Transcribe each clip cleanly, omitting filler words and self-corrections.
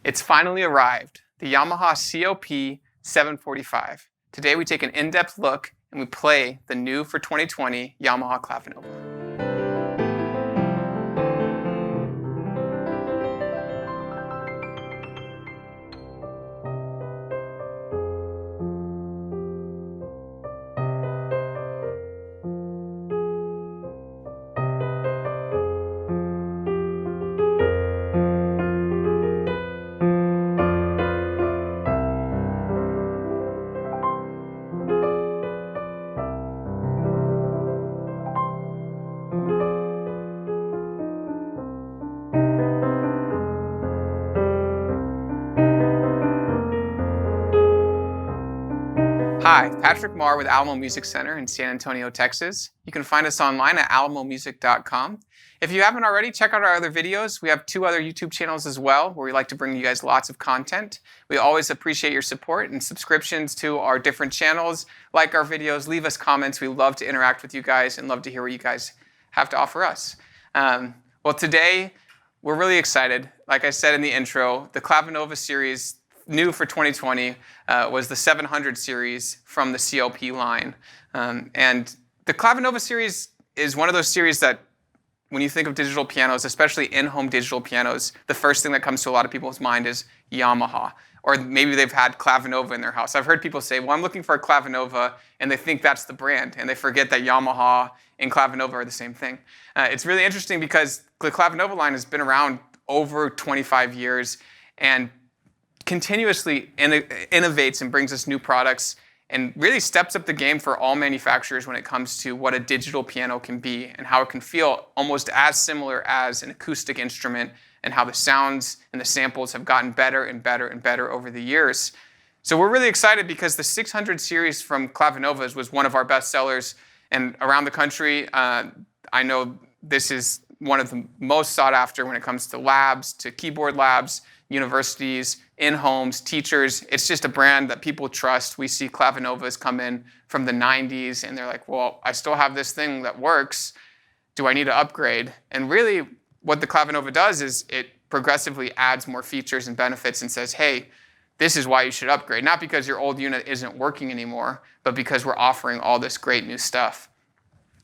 It's finally arrived, the Yamaha CLP-745. Today we take an in-depth look and we play the new for 2020 Yamaha Clavinova. Hi, Patrick Marr with Alamo Music Center in San Antonio, Texas. You can find us online at alamomusic.com. If you haven't already, check out our other videos. We have 2 other YouTube channels as well where we like to bring you guys lots of content. We always appreciate your support and subscriptions to our different channels. Like our videos, leave us comments. We love to interact with you guys and love to hear what you guys have to offer us. Well, today we're really excited. Like I said in the intro, the Clavinova series new for 2020 was the 700 series from the CLP line. And the Clavinova series is one of those series that when you think of digital pianos, especially in-home digital pianos, the first thing that comes to a lot of people's mind is Yamaha. Or maybe they've had Clavinova in their house. I've heard people say, well, I'm looking for a Clavinova, and they think that's the brand, and they forget that Yamaha and Clavinova are the same thing. It's really interesting because the Clavinova line has been around over 25 years, and continuously innovates and brings us new products and really steps up the game for all manufacturers when it comes to what a digital piano can be and how it can feel almost as similar as an acoustic instrument and how the sounds and the samples have gotten better and better and better over the years. So we're really excited because the 600 series from Clavinovas was one of our best sellers, and around the country, I know this is one of the most sought after when it comes to labs, to keyboard labs, universities, in-homes, teachers. It's just a brand that people trust. We see Clavinovas come in from the 90s and they're like, well, I still have this thing that works. Do I need to upgrade? And really what the Clavinova does is it progressively adds more features and benefits and says, hey, this is why you should upgrade. Not because your old unit isn't working anymore, but because we're offering all this great new stuff.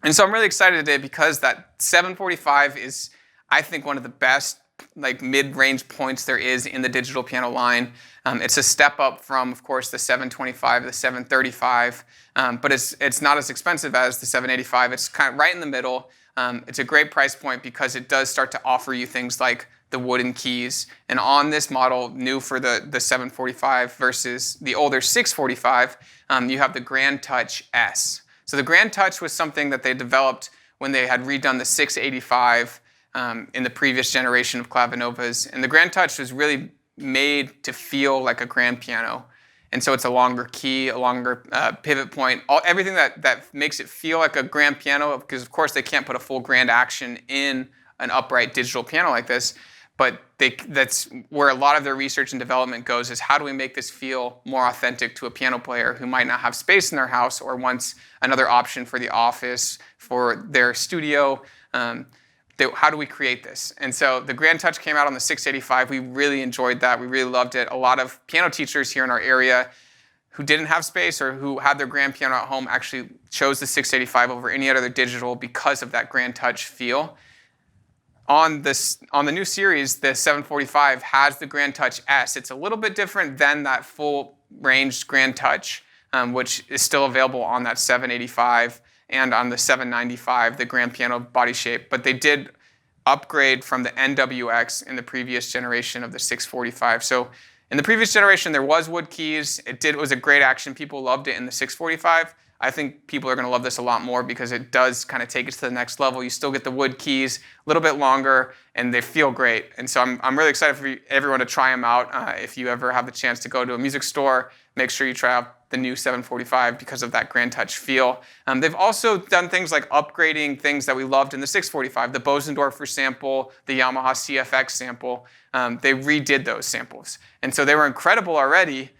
And so I'm really excited today because that 745 is, I think, one of the best mid-range points there is in the digital piano line. It's a step up from, of course, the 725, the 735, but it's not as expensive as the 785. It's kind of right in the middle. It's a great price point because it does start to offer you things like the wooden keys. And on this model, new for the 745 versus the older 645, you have the GrandTouch-S. So the GrandTouch was something that they developed when they had redone the 685 in the previous generation of Clavinovas. And the GrandTouch was really made to feel like a grand piano. And so it's a longer key, a longer pivot point, everything that makes it feel like a grand piano, because of course they can't put a full grand action in an upright digital piano like this. But that's where a lot of their research and development goes, is how do we make this feel more authentic to a piano player who might not have space in their house or wants another option for the office, for their studio. How do we create this? And so the GrandTouch came out on the 685. We really enjoyed that. We really loved it. A lot of piano teachers here in our area who didn't have space or who had their grand piano at home actually chose the 685 over any other digital because of that GrandTouch feel. On the new series, the 745 has the GrandTouch-S. It's a little bit different than that full-range GrandTouch, which is still available on that 785. And on the 795, the grand piano body shape. But they did upgrade from the NWX in the previous generation of the 645. So in the previous generation, there was wood keys. It was a great action. People loved it in the 645. I think people are going to love this a lot more because it does kind of take it to the next level. You still get the wood keys, a little bit longer, and they feel great. And so I'm really excited for everyone to try them out. If you ever have the chance to go to a music store, make sure you try out the new 745 because of that GrandTouch feel. They've also done things like upgrading things that we loved in the 645, the BÖsendorfer sample, the Yamaha CFX sample. They redid those samples. And so they were incredible already,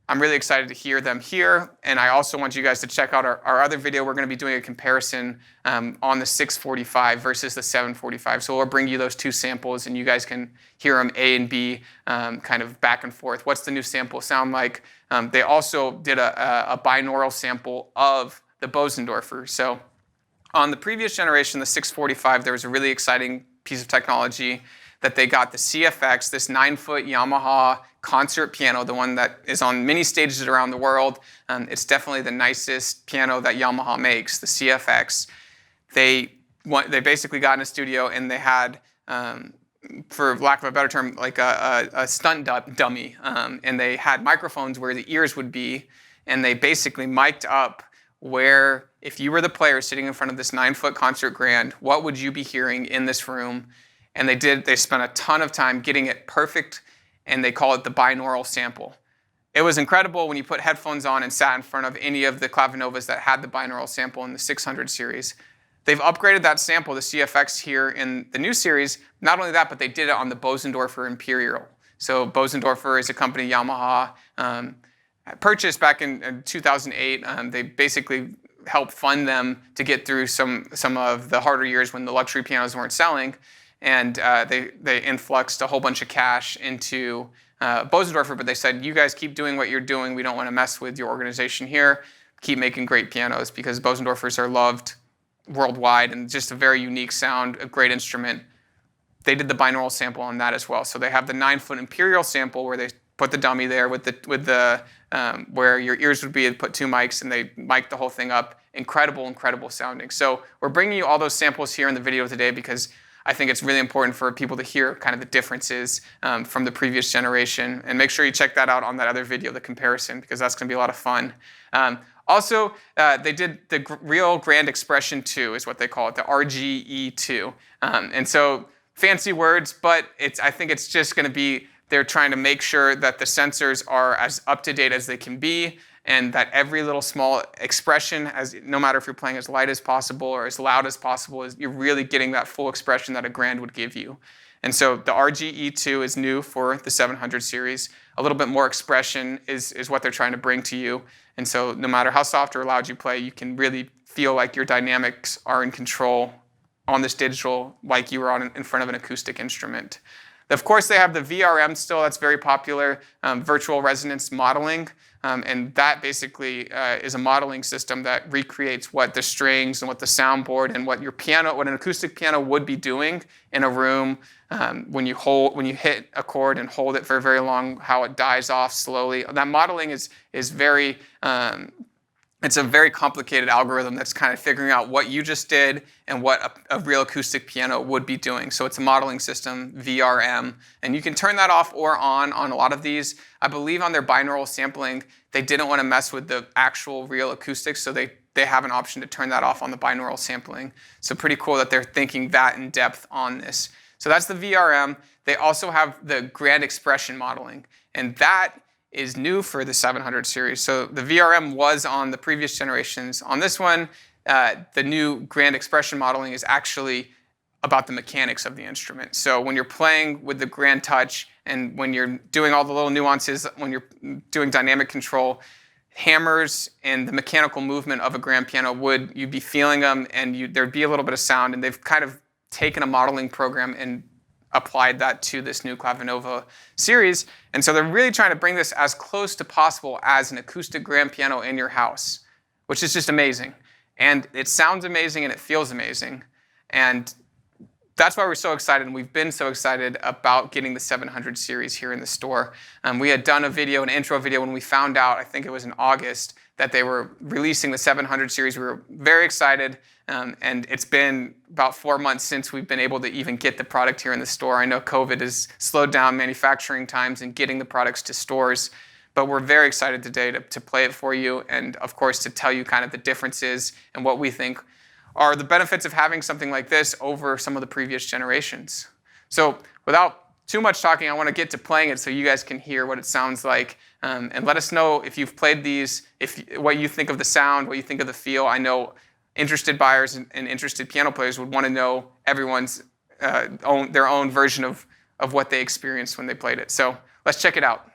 I'm really excited to hear them here, and I also want you guys to check out our other video. We're going to be doing a comparison on the 645 versus the 745. So we'll bring you those two samples, and you guys can hear them A and B kind of back and forth. What's the new sample sound like? They also did a binaural sample of the Bösendorfer. So on the previous generation, the 645, there was a really exciting piece of technology that they got the CFX, this 9-foot Yamaha concert piano, the one that is on many stages around the world. It's definitely the nicest piano that Yamaha makes, the CFX. They basically got in a studio and they had, for lack of a better term, like a stunt dummy. And they had microphones where the ears would be, and they basically mic'd up where, if you were the player sitting in front of this 9-foot concert grand, what would you be hearing in this room? And they spent a ton of time getting it perfect, and they call it the binaural sample. It was incredible when you put headphones on and sat in front of any of the Clavinovas that had the binaural sample in the 600 series. They've upgraded that sample, the CFX, here in the new series. Not only that, but they did it on the BÖsendorfer Imperial. So Bösendorfer is a company Yamaha purchased back in 2008. They basically helped fund them to get through some of the harder years when the luxury pianos weren't selling. And they influxed a whole bunch of cash into Bösendorfer, but they said, you guys keep doing what you're doing. We don't want to mess with your organization here. Keep making great pianos, because Bösendorfers are loved worldwide and just a very unique sound, a great instrument. They did the binaural sample on that as well. So they have the 9-foot Imperial sample where they put the dummy there with the where your ears would be, put two mics, and they mic the whole thing up. Incredible, incredible sounding. So we're bringing you all those samples here in the video today because I think it's really important for people to hear kind of the differences from the previous generation. And make sure you check that out on that other video, the comparison, because that's going to be a lot of fun. Also, they did the Real Grand Expression 2 is what they call it, the RGE2. And so fancy words, but I think it's just going to be, they're trying to make sure that the sensors are as up-to-date as they can be, and that every little small expression, no matter if you're playing as light as possible or as loud as possible, you're really getting that full expression that a Grand would give you. And so the RGE2 is new for the 700 series. A little bit more expression is what they're trying to bring to you. And so no matter how soft or loud you play, you can really feel like your dynamics are in control on this digital, like you were in front of an acoustic instrument. Of course, they have the VRM still. That's very popular, virtual resonance modeling. And that basically is a modeling system that recreates what the strings and what the soundboard and what an acoustic piano would be doing in a room when you hit a chord and hold it for very long, how it dies off slowly. That modeling is very it's a very complicated algorithm that's kind of figuring out what you just did and what a real acoustic piano would be doing. So it's a modeling system, VRM, and you can turn that off or on a lot of these. I believe on their binaural sampling, they didn't want to mess with the actual real acoustics, so they have an option to turn that off on the binaural sampling. So pretty cool that they're thinking that in depth on this. So that's the VRM. They also have the Grand Expression modeling, and that is new for the 700 series. So the VRM was on the previous generations. On this one, the new Grand Expression modeling is actually about the mechanics of the instrument. So when you're playing with the Grand Touch and when you're doing all the little nuances, when you're doing dynamic control, hammers and the mechanical movement of a grand piano you'd be feeling them, and there'd be a little bit of sound, and they've kind of taken a modeling program and applied that to this new Clavinova series. And so they're really trying to bring this as close to possible as an acoustic grand piano in your house, which is just amazing. And it sounds amazing and it feels amazing. And that's why we're so excited, and we've been so excited about getting the 700 series here in the store. We had done an intro video when we found out, I think it was in August, that they were releasing the 700 series. We were very excited, and it's been about 4 months since we've been able to even get the product here in the store. I know COVID has slowed down manufacturing times and getting the products to stores, but we're very excited today to play it for you, and of course to tell you kind of the differences and what we think are the benefits of having something like this over some of the previous generations. So without too much talking, I want to get to playing it so you guys can hear what it sounds like, and let us know if you've played these, what you think of the sound, what you think of the feel. I know interested buyers and interested piano players would want to know everyone's their own version of what they experienced when they played it. So let's check it out.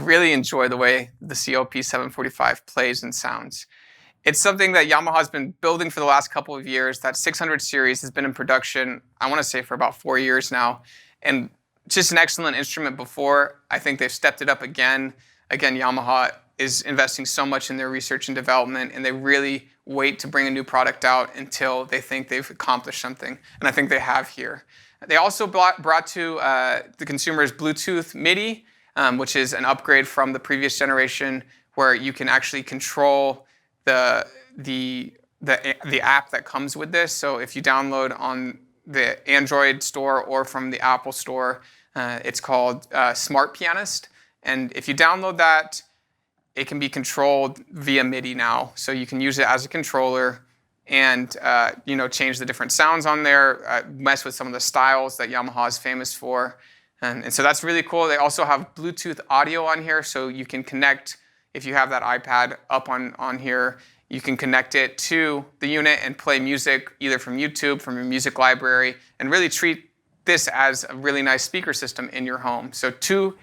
really enjoy the way the CLP-745 plays and sounds. It's something that Yamaha has been building for the last couple of years. That 600 series has been in production, I want to say, for about 4 years now. And just an excellent instrument before. I think they've stepped it up again. Again, Yamaha is investing so much in their research and development, and they really wait to bring a new product out until they think they've accomplished something. And I think they have here. They also brought to the consumers Bluetooth MIDI, which is an upgrade from the previous generation, where you can actually control the app that comes with this. So if you download on the Android store or from the Apple store, it's called Smart Pianist. And if you download that, it can be controlled via MIDI now. So you can use it as a controller and change the different sounds on there, mess with some of the styles that Yamaha is famous for. And so that's really cool. They also have Bluetooth audio on here, so you can connect, if you have that iPad up on here, you can connect it to the unit and play music either from YouTube, from your music library, and really treat this as a really nice speaker system in your home. So 2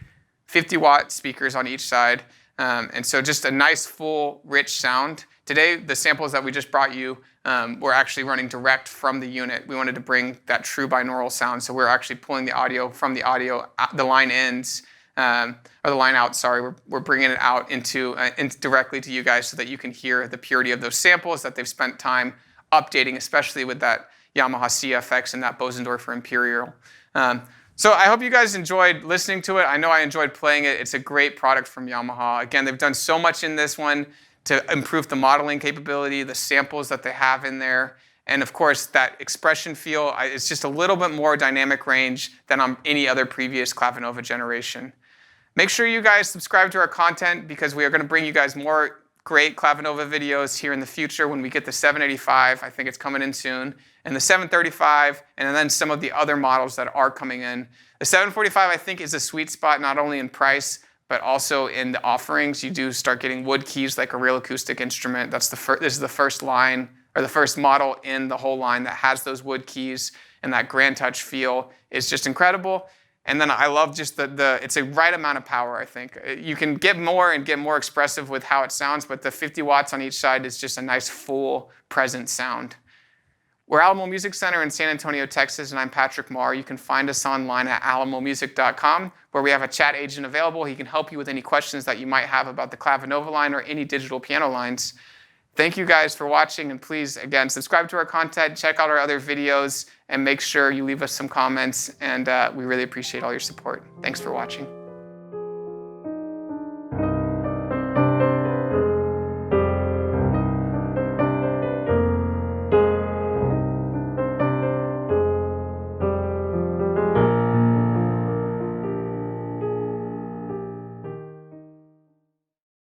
50-watt speakers on each side. And so just a nice, full, rich sound. Today, the samples that we just brought you were actually running direct from the unit. We wanted to bring that true binaural sound, so we're actually pulling the audio from the line ends, or the line out, sorry. We're bringing it out directly to you guys so that you can hear the purity of those samples that they've spent time updating, especially with that Yamaha CFX and that Bösendorfer Imperial. So I hope you guys enjoyed listening to it. I know I enjoyed playing it. It's a great product from Yamaha. Again, they've done so much in this one to improve the modeling capability, the samples that they have in there, and of course that expression feel. It's just a little bit more dynamic range than on any other previous Clavinova generation. Make sure you guys subscribe to our content, because we are going to bring you guys more great Clavinova videos here in the future when we get the 785. I think it's coming in soon. And the 735, and then some of the other models that are coming in. The 745, I think, is a sweet spot, not only in price, but also in the offerings. You do start getting wood keys like a real acoustic instrument. This is the first line, or the first model in the whole line that has those wood keys, and that GrandTouch feel is just incredible. And then I love just it's a right amount of power, I think. You can get more and get more expressive with how it sounds, but the 50 watts on each side is just a nice, full, present sound. We're Alamo Music Center in San Antonio, Texas, and I'm Patrick Marr. You can find us online at alamomusic.com, where we have a chat agent available. He can help you with any questions that you might have about the Clavinova line or any digital piano lines. Thank you guys for watching, and please, again, subscribe to our content, check out our other videos, and make sure you leave us some comments, and we really appreciate all your support. Thanks for watching.